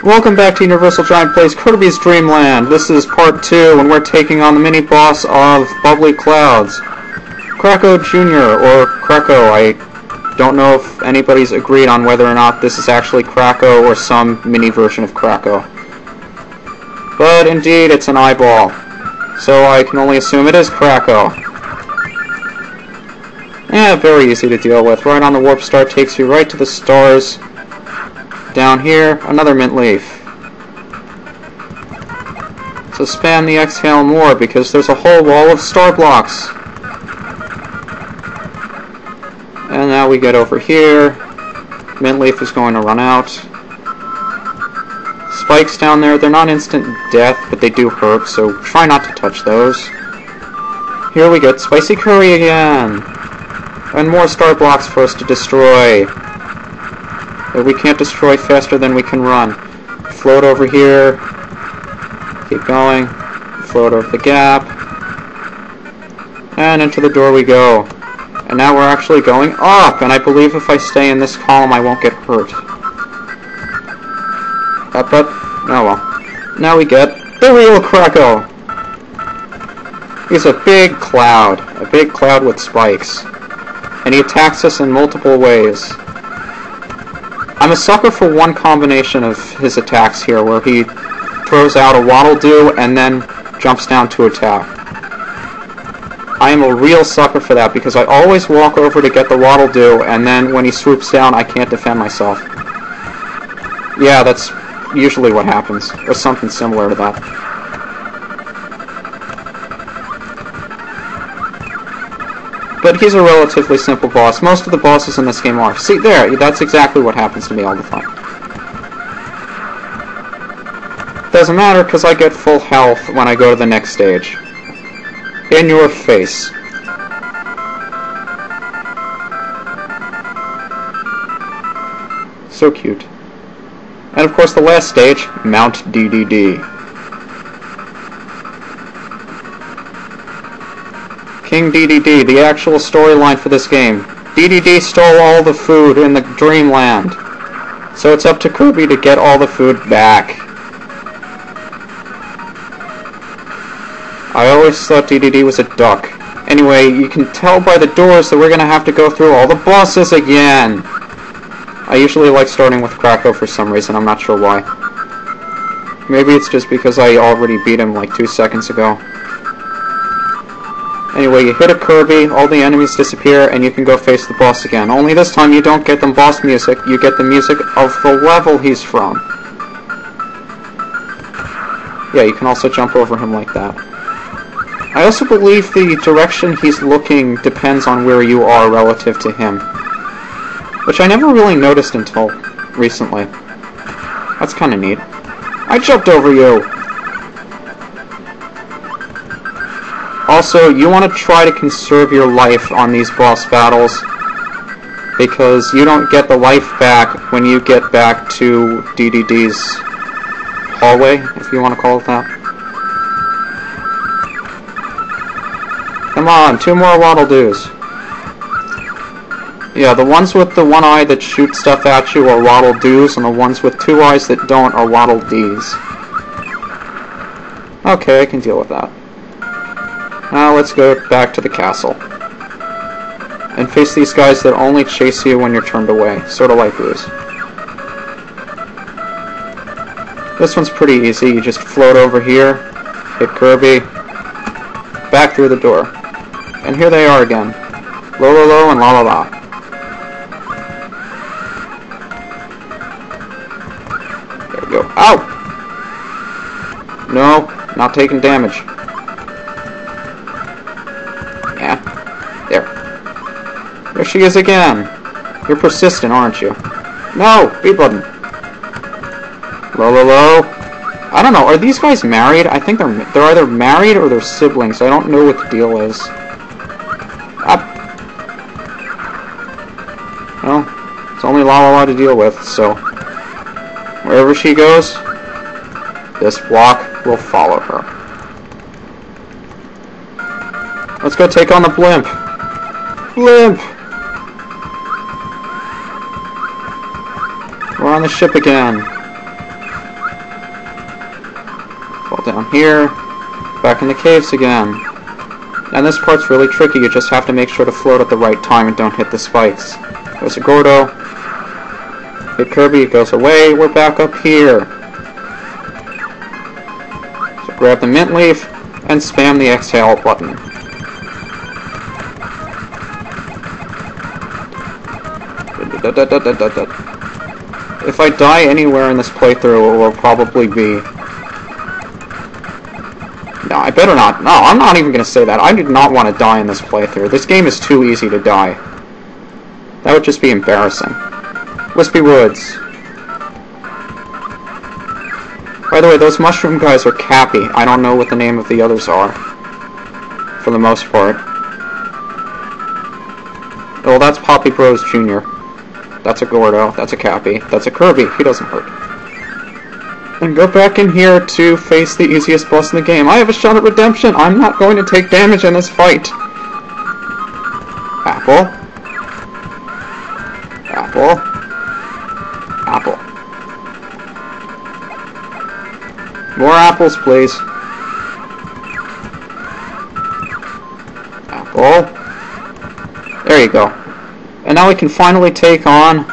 Welcome back to UniversalGiant Plays Kirby's Dream Land. This is part 2, and we're taking on the mini-boss of Bubbly Clouds. Kracko Jr., or Kracko. I don't know if anybody's agreed on whether or not this is actually Kracko or some mini-version of Kracko. But indeed, it's an eyeball. So I can only assume it is Kracko. Yeah, very easy to deal with. Right on the warp star takes you right to the stars. Down here, another mint leaf. So spam the exhale more because there's a whole wall of star blocks. And now we get over here. Mint leaf is going to run out. Spikes down there, they're not instant death, but they do hurt, so try not to touch those. Here we get spicy curry again. And more star blocks for us to destroy. That we can't destroy faster than we can run. Float over here. Keep going. Float over the gap. And into the door we go. And now we're actually going up, and I believe if I stay in this column I won't get hurt. But, oh well. Now we get the real Kracko! He's a big cloud with spikes. And he attacks us in multiple ways. I'm a sucker for one combination of his attacks here, where he throws out a waddle-doo and then jumps down to attack. I am a real sucker for that, because I always walk over to get the waddle-doo, and then when he swoops down, I can't defend myself. Yeah, that's usually what happens, or something similar to that. But he's a relatively simple boss. Most of the bosses in this game are. See, there, that's exactly what happens to me all the time. Doesn't matter, because I get full health when I go to the next stage. In your face. So cute. And of course the last stage, Mount Dedede. King Dedede, the actual storyline for this game. Dedede stole all the food in the Dream Land. So it's up to Kirby to get all the food back. I always thought Dedede was a duck. Anyway, you can tell by the doors that we're going to have to go through all the bosses again. I usually like starting with Kracko for some reason, I'm not sure why. Maybe it's just because I already beat him like 2 seconds ago. Anyway, you hit a Kirby, all the enemies disappear, and you can go face the boss again. Only this time you don't get the boss music, you get the music of the level he's from. Yeah, you can also jump over him like that. I also believe the direction he's looking depends on where you are relative to him. Which I never really noticed until recently. That's kinda neat. I jumped over you! Also, you want to try to conserve your life on these boss battles, because you don't get the life back when you get back to Dedede's hallway, if you want to call it that. Come on, 2 more waddle-doos. Yeah, the ones with the one eye that shoot stuff at you are waddle-doos, and the ones with 2 eyes that don't are waddle-dees. Okay, I can deal with that. Now let's go back to the castle. And face these guys that only chase you when you're turned away. Sort of like Bruce. This one's pretty easy. You just float over here, hit Kirby, back through the door. And here they are again. Lo lo lo and la la la. There we go. Ow! No, not taking damage. There she is again! You're persistent, aren't you? No! B button! Lo lo lo! I don't know, are these guys married? I think they're either married or they're siblings. I don't know what the deal is. Up! Well, it's only la la la to deal with, so... wherever she goes, this block will follow her. Let's go take on the blimp! Blimp! We're on the ship again. Down here. Back in the caves again. And this part's really tricky. You just have to make sure to float at the right time and don't hit the spikes. There's a Gordo. Hit Kirby, it goes away. We're back up here. So grab the mint leaf and spam the exhale button. If I die anywhere in this playthrough, it will probably be... No, I better not. No, I'm not even going to say that. I do not want to die in this playthrough. This game is too easy to die. That would just be embarrassing. Wispy Woods. By the way, those mushroom guys are Cappy. I don't know what the name of the others are. For the most part. Well, that's Poppy Bros Jr. That's a Gordo. That's a Cappy. That's a Kirby. He doesn't hurt. And go back in here to face the easiest boss in the game. I have a shot at redemption. I'm not going to take damage in this fight. Apple. Apple. Apple. More apples, please. Apple. There you go. And now we can finally take on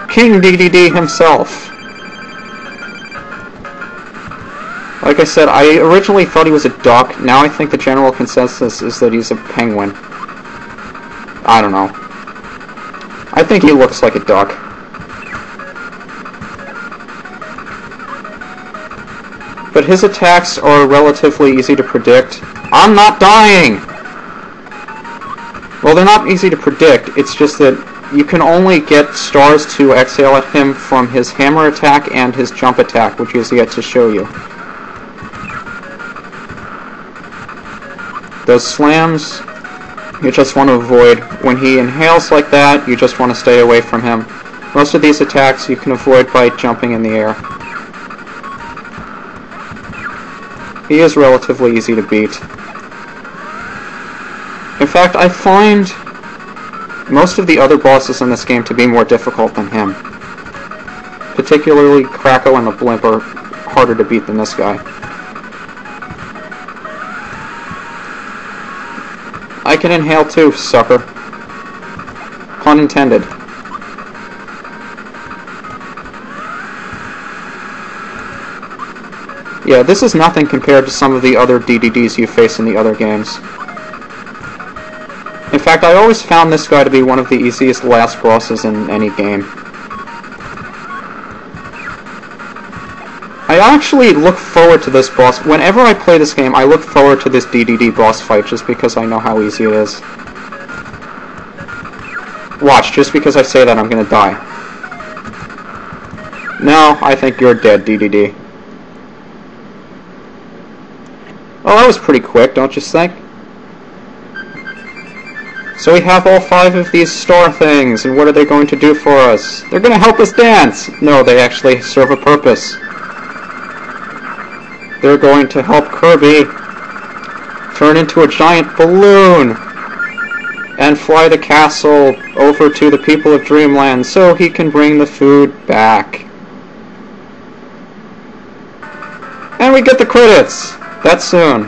King Dedede himself. Like I said, I originally thought he was a duck. Now I think the general consensus is that he's a penguin. I don't know. I think he looks like a duck. But his attacks are relatively easy to predict. I'm not dying! Well, they're not easy to predict. It's just that you can only get stars to exhale at him from his hammer attack and his jump attack, which is yet to show you. Those slams, you just want to avoid. When he inhales like that, you just want to stay away from him. Most of these attacks you can avoid by jumping in the air. He is relatively easy to beat. In fact, I find most of the other bosses in this game to be more difficult than him. Particularly Kracko and the Blimp are harder to beat than this guy. I can inhale too, sucker. Pun intended. Yeah, this is nothing compared to some of the other DDDs you face in the other games. In fact, I always found this guy to be one of the easiest last bosses in any game. I actually look forward to this boss. Whenever I play this game, I look forward to this DDD boss fight just because I know how easy it is. Watch, just because I say that, I'm gonna die. No, I think you're dead, DDD. Well, that was pretty quick, don't you think? So we have all 5 of these star things, and what are they going to do for us? They're going to help us dance! No, they actually serve a purpose. They're going to help Kirby turn into a giant balloon and fly the castle over to the people of Dreamland so he can bring the food back. And we get the credits! That's soon.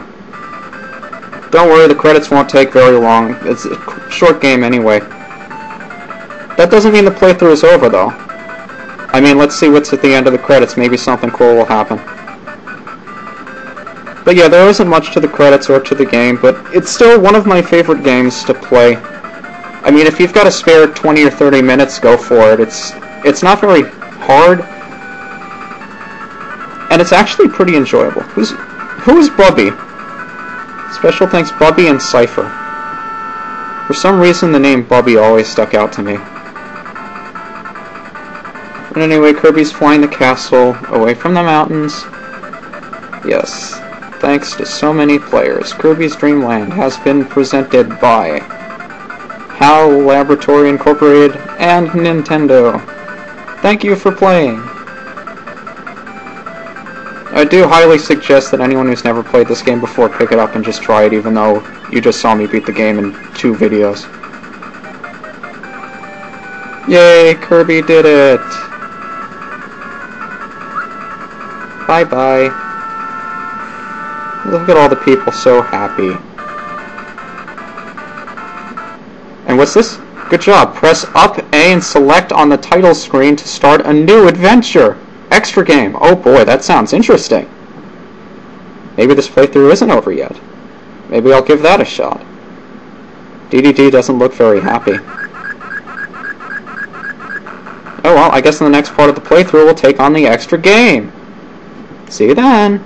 Don't worry, the credits won't take very long. It's a short game anyway. That doesn't mean the playthrough is over, though. I mean, let's see what's at the end of the credits. Maybe something cool will happen. But yeah, there isn't much to the credits or to the game, but it's still one of my favorite games to play. I mean, if you've got a spare 20 or 30 minutes, go for it. It's not very hard, and it's actually pretty enjoyable. Who is Bubbly? Special thanks, Bubbly and Cypher. For some reason, the name Bubbly always stuck out to me. But anyway, Kirby's flying the castle away from the mountains. Yes, thanks to so many players, Kirby's Dream Land has been presented by HAL Laboratory Incorporated and Nintendo. Thank you for playing. I do highly suggest that anyone who's never played this game before pick it up and just try it, even though you just saw me beat the game in 2 videos. Yay, Kirby did it! Bye-bye. Look at all the people so happy. And what's this? Good job. Press up A and select on the title screen to start a new adventure. Extra game. Oh boy, that sounds interesting. Maybe this playthrough isn't over yet. Maybe I'll give that a shot. Dedede doesn't look very happy. Oh well, I guess in the next part of the playthrough we'll take on the extra game. See you then.